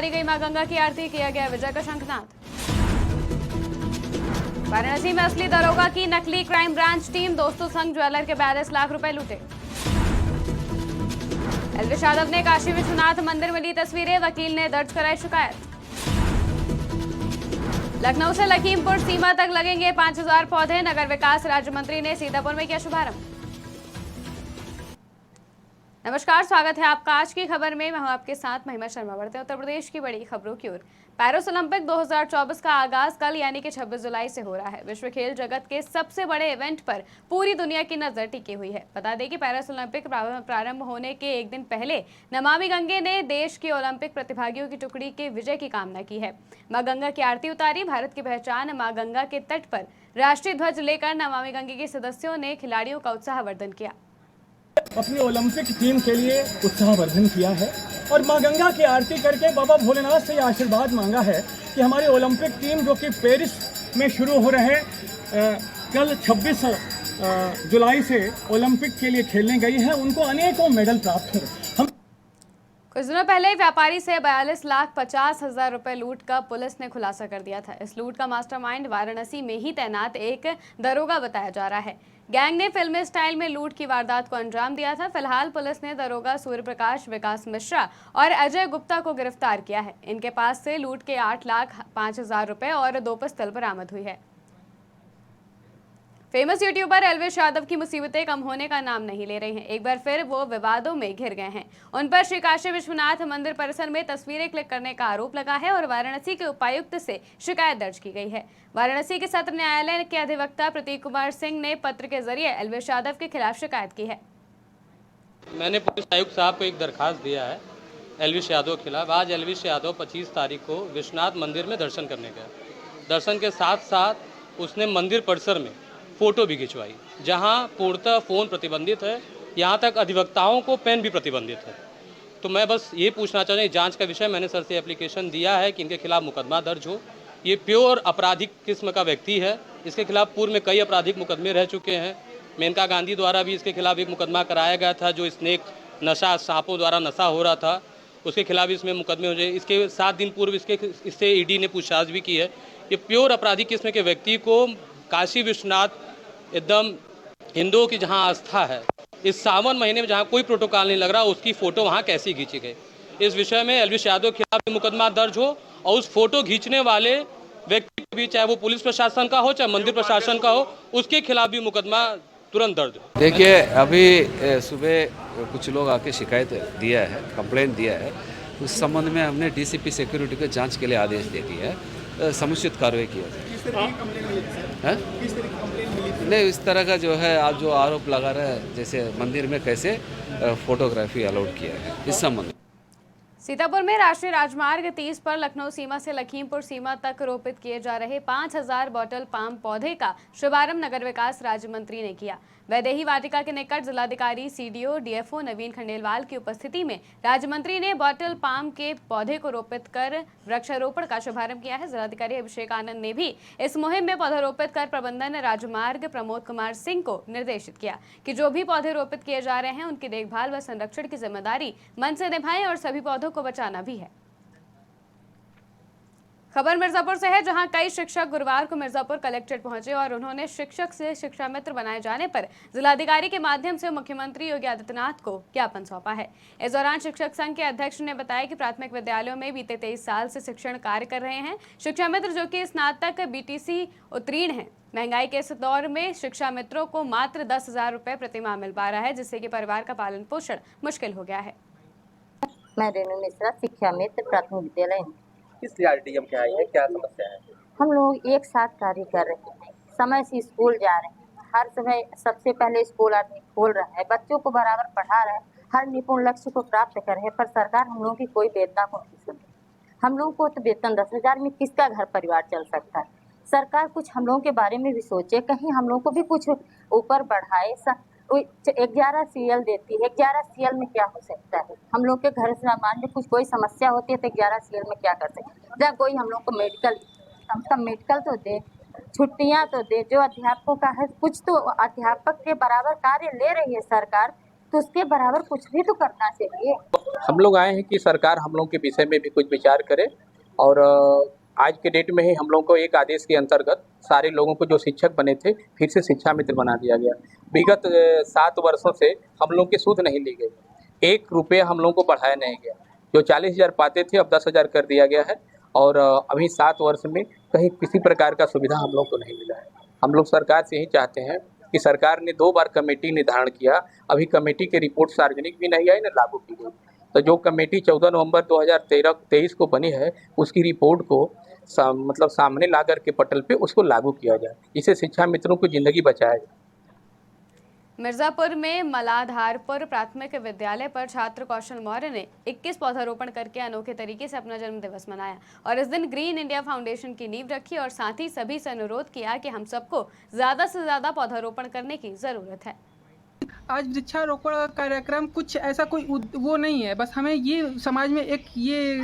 उतारी गई मां गंगा की आरती, किया गया विजय का शंखनाद। वाराणसी में असली दरोगा की नकली क्राइम ब्रांच टीम, दोस्तों संग ज्वेलर के 42 लाख रुपए लूटे। एलविश यादव ने काशी विश्वनाथ मंदिर में ली तस्वीरें, वकील ने दर्ज कराई शिकायत। लखनऊ से लखीमपुर सीमा तक लगेंगे 5000 पौधे, नगर विकास राज्य मंत्री ने सीतापुर में किया शुभारंभ। नमस्कार, स्वागत है आपका आज की खबर में। मैं हूं आपके साथ महिमा शर्मा। बढ़ते हैं उत्तर प्रदेश की बड़ी खबरों की ओर। पैरिस ओलंपिक 2024 का आगाज कल यानी कि 26 जुलाई से हो रहा है। विश्व खेल जगत के सबसे बड़े इवेंट पर पूरी दुनिया की नजर टिकी हुई है। बता दें कि पैरिस ओलंपिक प्रारंभ होने के एक दिन पहले नमामि गंगे ने देश की ओलंपिक प्रतिभागियों की टुकड़ी के विजय की कामना की है। मां गंगा की आरती उतारी। भारत की पहचान मां गंगा के तट पर राष्ट्रीय ध्वज लेकर नमामि गंगे के सदस्यों ने खिलाड़ियों का उत्साहवर्धन किया। अपनी ओलंपिक टीम के लिए उत्साहवर्धन किया है और मां गंगा की आरती करके बाबा भोलेनाथ से ये आशीर्वाद मांगा है कि हमारी ओलंपिक टीम जो कि पेरिस में शुरू हो रहे कल 26 जुलाई से ओलंपिक के लिए खेलने गई है, उनको अनेकों मेडल प्राप्त हुए। कुछ दिनों पहले व्यापारी से 42,50,000 रुपए लूट का पुलिस ने खुलासा कर दिया था। इस लूट का मास्टरमाइंड वाराणसी में ही तैनात एक दरोगा बताया जा रहा है। गैंग ने फिल्मी स्टाइल में लूट की वारदात को अंजाम दिया था। फिलहाल पुलिस ने दरोगा सूर्य प्रकाश, विकास मिश्रा और अजय गुप्ता को गिरफ्तार किया है। इनके पास से लूट के 8,05,000 रुपए और 2 पिस्तौल बरामद हुई है। फेमस यूट्यूबर एलविश यादव की मुसीबतें कम होने का नाम नहीं ले रही हैं। एक बार फिर वो विवादों में घिर गए हैं। उन पर श्री काशी विश्वनाथ मंदिर परिसर में तस्वीरें क्लिक करने का आरोप लगा है और वाराणसी के उपायुक्त से शिकायत दर्ज की गई है। वाराणसी के सत्र न्यायालय के अधिवक्ता प्रतीक कुमार सिंह ने पत्र के जरिए एलविश यादव के खिलाफ शिकायत की है। मैंने पुलिस आयुक्त साहब को एक दरखास्त दिया है एलविश यादव के खिलाफ। आज एलविश यादव 25 तारीख को विश्वनाथ मंदिर में दर्शन करने गया। दर्शन के साथ साथ उसने मंदिर परिसर में फ़ोटो भी खिंचवाई, जहां पूर्णतः फ़ोन प्रतिबंधित है, यहां तक अधिवक्ताओं को पेन भी प्रतिबंधित है। तो मैं बस ये पूछना चाहता हूँ, जांच का विषय मैंने सर से एप्लीकेशन दिया है कि इनके खिलाफ मुकदमा दर्ज हो। ये प्योर आपराधिक किस्म का व्यक्ति है। इसके खिलाफ पूर्व में कई आपराधिक मुकदमे रह चुके हैं। मेनका गांधी द्वारा भी इसके खिलाफ एक मुकदमा कराया गया था, जो स्नेक नशा, सांपों द्वारा नशा हो रहा था, उसके खिलाफ इसमें मुकदमे हो जाए। इसके 7 दिन पूर्व इससे ईडी ने पूछताछ भी की है। ये प्योर आपराधिक किस्म के व्यक्ति को काशी विश्वनाथ, एकदम हिंदुओं की जहां आस्था है, इस सावन महीने में जहां कोई प्रोटोकॉल नहीं लग रहा, उसकी फ़ोटो वहां कैसी खींची गई। इस विषय में एलविश यादव के खिलाफ मुकदमा दर्ज हो और उस फोटो खींचने वाले व्यक्ति भी, चाहे वो पुलिस प्रशासन का हो चाहे मंदिर प्रशासन का हो, उसके खिलाफ भी मुकदमा तुरंत दर्ज हो। देखिए, अभी सुबह कुछ लोग आके शिकायत दिया है, कंप्लेंट दिया है। उस संबंध में हमने डीसीपी सिक्योरिटी को जांच के लिए आदेश दे दिया है, समुचित कार्रवाई किया जाए। नहीं, इस तरह का जो है आप जो आरोप लगा रहे हैं, जैसे मंदिर में कैसे फोटोग्राफी अलाउड किया है, इस संबंध। सीतापुर में राष्ट्रीय राजमार्ग 30 पर लखनऊ सीमा से लखीमपुर सीमा तक रोपित किए जा रहे 5000 बॉटल पाम पौधे का शुभारंभ नगर विकास राज्य मंत्री ने किया। वैदेही वाटिका के निकट जिलाधिकारी, सीडीओ, डीएफओ नवीन खंडेलवाल की उपस्थिति में राज्य मंत्री ने बॉटल पाम के पौधे को रोपित कर वृक्षारोपण का शुभारंभ किया है। जिलाधिकारी अभिषेक आनंद ने भी इस मुहिम में पौधा रोपित कर प्रबंधन राजमार्ग प्रमोद कुमार सिंह को निर्देशित किया कि जो भी पौधे रोपित किए जा रहे हैं उनकी देखभाल व संरक्षण की जिम्मेदारी मन से निभाएं और सभी पौधों को बचाना भी है। खबर मिर्जापुर से है, जहां कई शिक्षक गुरुवार को मिर्जापुर कलेक्ट्रेट पहुंचे और उन्होंने शिक्षक से शिक्षा मित्र बनाए जाने पर जिलाधिकारी के माध्यम से मुख्यमंत्री योगी आदित्यनाथ को ज्ञापन सौंपा है। इस दौरान शिक्षक संघ के अध्यक्ष ने बताया कि प्राथमिक विद्यालयों में बीते 23 साल से शिक्षण कार्य कर रहे हैं शिक्षा मित्र, जो कि स्नातक बीटीसी उत्तीर्ण हैं। महंगाई के इस दौर में शिक्षा मित्रों को मात्र 10,000 रुपए प्रतिमाह मिल पा रहा है, जिससे कि परिवार का पालन पोषण मुश्किल हो गया है। मैं रेणु मिश्रा, शिक्षा मित्र, प्राथमिक विद्यालय। किस लिए आरटीएम के आई है, क्या समस्या है? हम लोग एक साथ कार्य कर रहे हैं, समय से स्कूल जा रहे हैं, हर समय सबसे पहले स्कूल आदमी खोल रहा है, बच्चों को बराबर पढ़ा रहा है, हर निपुण लक्ष्य को प्राप्त कर रहे हैं, पर सरकार हम लोगों की कोई वेदना को नहीं सुन रही। हम लोगों को तो वेतन 10,000 में किसका घर परिवार चल सकता है। सरकार कुछ हम लोगों के बारे में भी सोचे, कहीं हम लोगों को भी कुछ ऊपर बढ़ाए। 11 सीएल देती है, 11 सीएल में क्या हो सकता है। हम लोग के घर से मान लीजिए कुछ कोई समस्या होती है तो 11 सीएल में क्या कर सकते हैं। जब कोई हम लोग को मेडिकल, कम से कम मेडिकल तो दे, छुट्टियां तो दे, जो अध्यापकों का है कुछ तो अध्यापक के बराबर कार्य ले रही है सरकार, तो उसके बराबर कुछ भी तो करना चाहिए। हम लोग आए हैं कि सरकार हम लोग के विषय में भी कुछ विचार करे और आज के डेट में ही हम लोग को एक आदेश के अंतर्गत सारे लोगों को जो शिक्षक बने थे फिर से शिक्षा मित्र बना दिया गया। विगत 7 वर्षों से हम लोग की सूद नहीं ली गई, 1 रुपया हम लोग को बढ़ाया नहीं गया। जो 40,000 पाते थे अब 10,000 कर दिया गया है और अभी 7 वर्ष में कहीं किसी प्रकार का सुविधा हम लोग को नहीं मिला है। हम लोग सरकार से यही चाहते हैं कि सरकार ने 2 बार कमेटी निर्धारण किया, अभी कमेटी की रिपोर्ट सार्वजनिक भी नहीं आई न लागू की गई। तो जो कमेटी 14 नवंबर 2023 को बनी है उसकी रिपोर्ट को सामने ला कर के पटल पे उसको लागू किया जाए, जिससे शिक्षा मित्रों की ज़िंदगी बचाया जाए। मिर्जापुर में मलाधारपुर प्राथमिक विद्यालय पर छात्र कौशल मौर्य ने 21 पौधारोपण करके अनोखे तरीके से अपना जन्मदिवस मनाया और इस दिन ग्रीन इंडिया फाउंडेशन की नींव रखी और साथ ही सभी से अनुरोध किया कि हम सबको ज्यादा से ज्यादा पौधारोपण करने की जरूरत है। आज वृक्षारोपण का कार्यक्रम कुछ ऐसा कोई वो नहीं है, बस हमें ये समाज में एक ये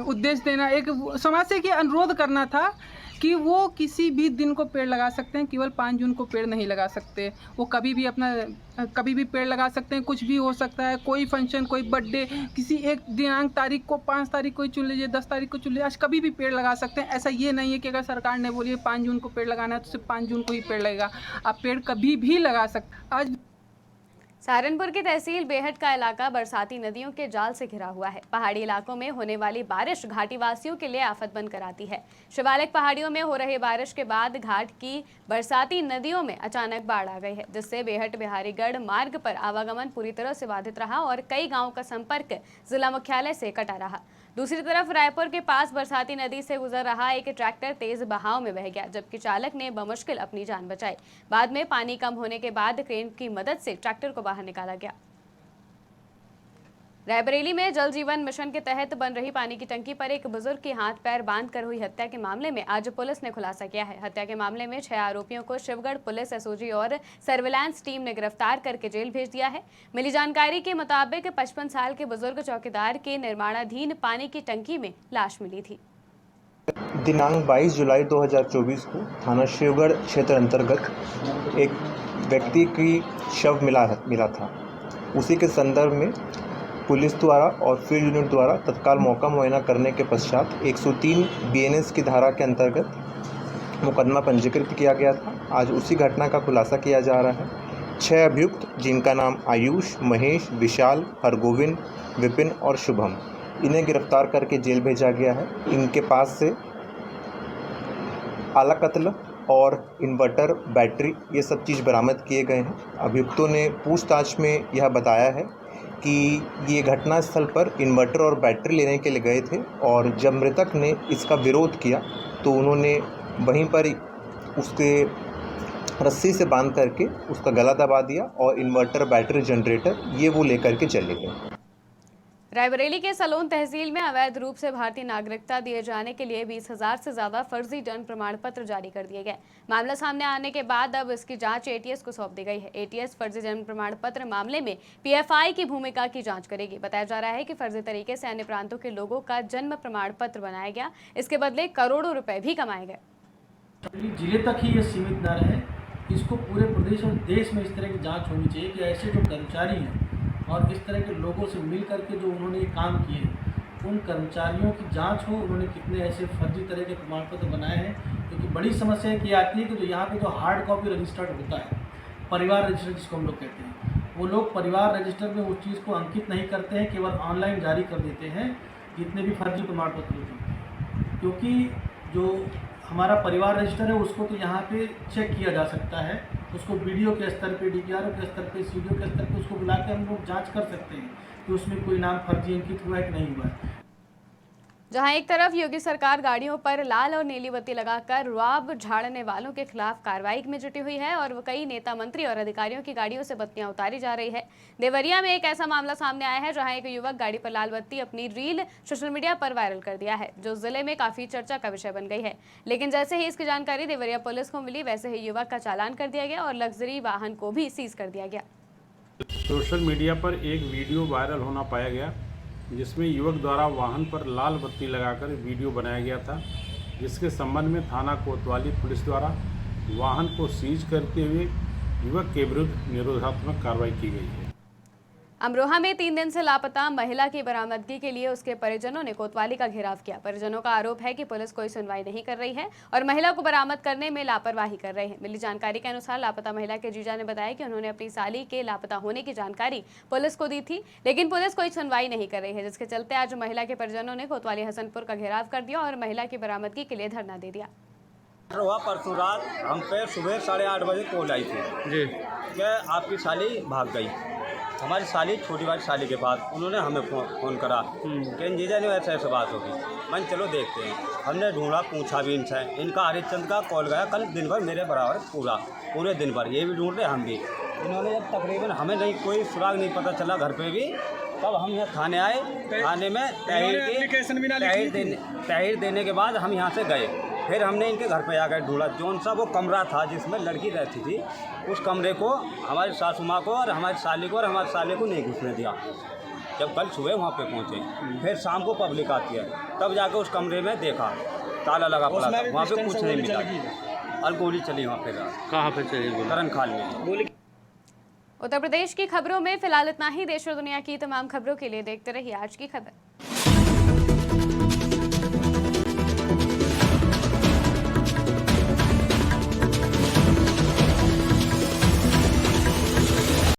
उद्देश्य देना, एक समाज से ये अनुरोध करना था कि वो किसी भी दिन को पेड़ लगा सकते हैं, केवल 5 जून को पेड़ नहीं लगा सकते। वो कभी भी पेड़ लगा सकते हैं, कुछ भी हो सकता है, कोई फंक्शन, कोई बर्थडे, किसी एक दिनांक तारीख को 5 तारीख को चुन लीजिए, 10 तारीख को चुन लीजिए, आज कभी भी पेड़ लगा सकते हैं। ऐसा ये नहीं है कि अगर सरकार ने बोली 5 जून को पेड़ लगाना है तो सिर्फ 5 जून को ही पेड़ लगेगा। आप पेड़ कभी भी लगा सकते हैं। आज सहारनपुर की तहसील बेहट का इलाका बरसाती नदियों के जाल से घिरा हुआ है। पहाड़ी इलाकों में होने वाली बारिश घाटी वासियों के लिए आफत बनकर आती है। शिवालिक पहाड़ियों में हो रही बारिश के बाद घाट की बरसाती नदियों में अचानक बाढ़ आ गई है, जिससे बेहट बिहारीगढ़ मार्ग पर आवागमन पूरी तरह से बाधित रहा और कई गांवों का संपर्क जिला मुख्यालय से कटा रहा। दूसरी तरफ रायपुर के पास बरसाती नदी से गुजर रहा एक ट्रैक्टर तेज बहाव में बह गया, जबकि चालक ने बमुश्किल अपनी जान बचाई। बाद में पानी कम होने के बाद क्रेन की मदद से ट्रैक्टर को बाहर निकाला गया। रायबरेली में जल जीवन मिशन के तहत बन रही पानी की टंकी पर एक बुजुर्ग की हाथ पैर बांधकर हुई हत्या के मामले में आज पुलिस ने खुलासा किया है। हत्या के मामले में 6 आरोपियों को शिवगढ़ पुलिस एसओजी और सर्विलांस टीम ने गिरफ्तार करके जेल भेज दिया है। मिली जानकारी के मुताबिक 55 साल के बुजुर्ग चौकीदार के निर्माणाधीन पानी की टंकी में लाश मिली थी। दिनांक 22 जुलाई 2024 को थाना शिवगढ़ क्षेत्र अंतर्गत एक व्यक्ति की शव मिला था। उसी के संदर्भ में पुलिस द्वारा और फील्ड यूनिट द्वारा तत्काल मौका मुआयना करने के पश्चात 103 बीएनएस की धारा के अंतर्गत मुकदमा पंजीकृत किया गया था। आज उसी घटना का खुलासा किया जा रहा है। 6 अभियुक्त, जिनका नाम आयुष, महेश, विशाल, हरगोविंद, विपिन और शुभम, इन्हें गिरफ्तार करके जेल भेजा गया है। इनके पास से आला कत्ल और इन्वर्टर, बैटरी, ये सब चीज़ बरामद किए गए हैं। अभियुक्तों ने पूछताछ में यह बताया है कि ये घटनास्थल पर इन्वर्टर और बैटरी लेने के लिए गए थे और जब मृतक ने इसका विरोध किया तो उन्होंने वहीं पर उसके रस्सी से बांध करके उसका गला दबा दिया और इन्वर्टर, बैटरी, जनरेटर ये वो लेकर के चले गए। रायबरेली के सलोन तहसील में अवैध रूप से भारतीय नागरिकता दिए जाने के लिए 20,000 से ज्यादा फर्जी जन्म प्रमाण पत्र जारी कर दिए गए। मामला सामने आने के बाद अब इसकी जांच एटीएस को सौंप दी गई है। एटीएस फर्जी जन्म प्रमाण पत्र मामले में पीएफआई की भूमिका की जांच करेगी। बताया जा रहा है कि फर्जी तरीके से अन्य प्रांतों के लोगों का जन्म प्रमाण पत्र बनाया गया, इसके बदले करोड़ों रुपए भी कमाए गए। जिले तक ही ये सीमित न रहे, इसको पूरे प्रदेश और देश में इस तरह की जाँच होनी चाहिए कि ऐसे जो कर्मचारी हैं और इस तरह के लोगों से मिल करके जो उन्होंने ये काम किए, उन कर्मचारियों की जांच हो, उन्होंने कितने ऐसे फर्जी तरह के प्रमाण पत्र बनाए हैं। क्योंकि बड़ी समस्या ये आती है कि जो यहाँ पे जो हार्ड कॉपी रजिस्टर्ड होता है, परिवार रजिस्टर जिसको हम लोग कहते हैं, वो लोग परिवार रजिस्टर में उस चीज़ को अंकित नहीं करते हैं, केवल ऑनलाइन जारी कर देते हैं जितने भी फर्जी प्रमाण पत्र होते हैं। क्योंकि जो हमारा परिवार रजिस्टर है उसको तो यहाँ पे चेक किया जा सकता है, उसको वीडियो के स्तर पे, डीपीआरओ के स्तर पे, सीडीओ के स्तर पे उसको बुला के हम लोग जांच कर सकते हैं कि उसमें कोई नाम फर्जी अंकित हुआ है कि नहीं हुआ है। जहां एक तरफ योगी सरकार गाड़ियों पर लाल और नीली बत्ती लगाकर रुआब झाड़ने वालों के खिलाफ कार्रवाई में जुटी हुई है और कई नेता, मंत्री और अधिकारियों की गाड़ियों से बत्तियां उतारी जा रही है। देवरिया में एक ऐसा मामला सामने आया है जहां एक युवक गाड़ी पर लाल बत्ती अपनी रील सोशल मीडिया पर वायरल कर दिया है, जो जिले में काफी चर्चा का विषय बन गई है। लेकिन जैसे ही इसकी जानकारी देवरिया पुलिस को मिली, वैसे ही युवक का चालान कर दिया गया और लग्जरी वाहन को भी सीज कर दिया गया। सोशल मीडिया पर एक वीडियो वायरल होना पाया गया, जिसमें युवक द्वारा वाहन पर लाल बत्ती लगाकर वीडियो बनाया गया था, जिसके संबंध में थाना कोतवाली पुलिस द्वारा वाहन को सीज करते हुए युवक के विरुद्ध निरोधात्मक कार्रवाई की गई है। अमरोहा में 3 दिन से लापता महिला की बरामदगी के लिए उसके परिजनों ने कोतवाली का घेराव किया। परिजनों का आरोप है कि पुलिस कोई सुनवाई नहीं कर रही है और महिला को बरामद करने में लापरवाही कर रहे हैं। मिली जानकारी के अनुसार लापता महिला के जीजा ने बताया कि उन्होंने अपनी साली के लापता होने की जानकारी पुलिस को दी थी, लेकिन पुलिस कोई सुनवाई नहीं कर रही है, जिसके चलते आज महिला के परिजनों ने कोतवाली हसनपुर का घेराव कर दिया और महिला की बरामदगी के लिए धरना दे दिया। परसों रात हम पे सुबह 8:30 बजे कॉल आई थी जी कि आपकी साली भाग गई। हमारी साली छोटी वाली साली के पास उन्होंने हमें फ़ोन करा कि जीजा ने ऐसे बात होगी। मन चलो देखते हैं। हमने ढूंढा, पूछा भी इनसे। इनका हरिश्चंद का कॉल गया कल दिन भर मेरे बराबर पूरे दिन भर, ये भी ढूंढ रहे हम भी। इन्होंने जब तकरीबन हमें नहीं कोई सुराग नहीं पता चला घर पे भी, तब हम यहाँ थाने आए। थाने में तहरीर देने के बाद हम यहाँ से गए। फिर हमने इनके घर पे आकर ढूंढा, जौन सा वो कमरा था जिसमें लड़की रहती थी, उस कमरे को हमारी सासू माँ को और हमारी साली को और हमारे साले को नहीं घुसने दिया। जब कल सुबह वहाँ पे पहुँचे, फिर शाम को पब्लिक आती है, तब जाकर उस कमरे में देखा ताला लगा पड़ा था, वहाँ पे कुछ नहीं मिला और गोली चली वहाँ पे। कहाँ पे चली? करण खाल में। उत्तर प्रदेश की खबरों में फिलहाल इतना ही। देश और दुनिया की तमाम खबरों के लिए देखते रहिए आज की खबर।